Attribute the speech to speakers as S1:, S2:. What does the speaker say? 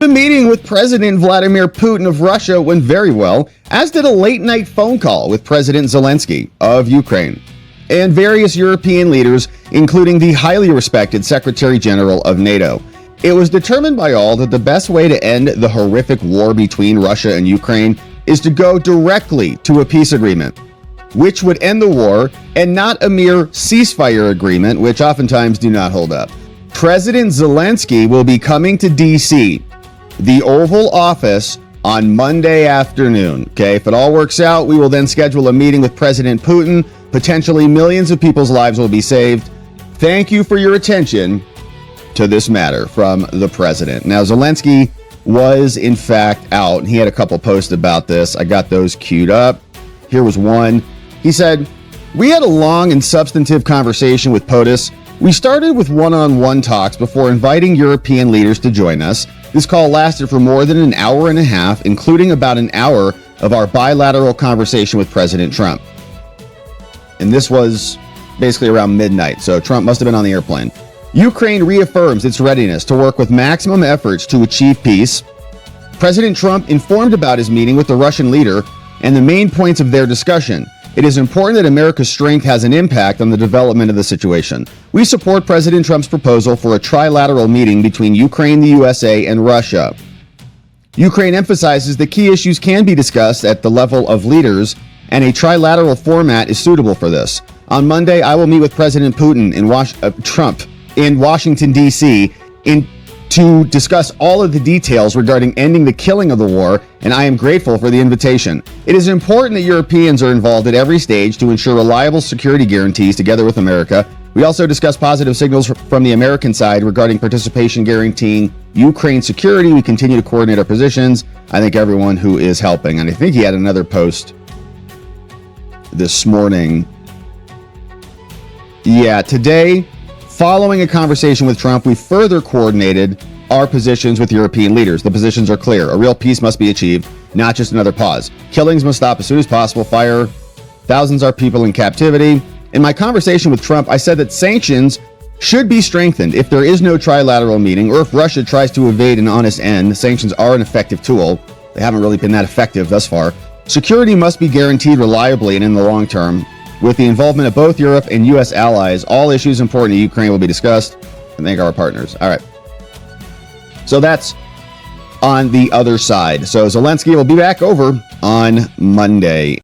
S1: The meeting with President Vladimir Putin of Russia went very well, as did a late-night phone call with President Zelensky of Ukraine and various European leaders, including the highly respected Secretary General of NATO. It was determined by all that the best way to end the horrific war between Russia and Ukraine is to go directly to a peace agreement, which would end the war, and not a mere ceasefire agreement, which oftentimes do not hold up. President Zelensky will be coming to D.C., the Oval Office, on Monday afternoon. Okay, if it all works out, we will then schedule a meeting with President Putin. Potentially millions of people's lives will be saved. Thank you for your attention to this matter from the president. Now, Zelensky was in fact out. He had a couple posts about this. I got those queued up. Here was one. He said, "We had a long and substantive conversation with POTUS. We started with one-on-one talks before inviting European leaders to join us. This call lasted for more than an hour and a half, including about an hour of our bilateral conversation with President Trump." And this was basically around midnight, so Trump must have been on the airplane. "Ukraine reaffirms its readiness to work with maximum efforts to achieve peace. President Trump informed about his meeting with the Russian leader and the main points of their discussion. It is important that America's strength has an impact on the development of the situation. We support President Trump's proposal for a trilateral meeting between Ukraine, the USA, and Russia. Ukraine emphasizes that key issues can be discussed at the level of leaders, and a trilateral format is suitable for this. On Monday, I will meet with President Putin Trump in Washington, D.C., to discuss all of the details regarding ending the killing of the war, and I am grateful for the invitation. It is important that Europeans are involved at every stage to ensure reliable security guarantees together with America. We also discussed positive signals from the American side regarding participation guaranteeing Ukraine security. We continue to coordinate our positions. I thank everyone who is helping." And I think he had another post this morning. Yeah, today, following a conversation with Trump, we further coordinated our positions with European leaders. The positions are clear. A real peace must be achieved, not just another pause. Killings must stop as soon as possible. Thousands are people in captivity. In my conversation with Trump, I said that sanctions should be strengthened if there is no trilateral meeting, or if Russia tries to evade an honest end. Sanctions are an effective tool. They haven't really been that effective thus far. Security must be guaranteed reliably and in the long term. With the involvement of both Europe and U.S. allies, all issues important to Ukraine will be discussed, and thank our partners. All right. So that's on the other side. So Zelensky will be back over on Monday.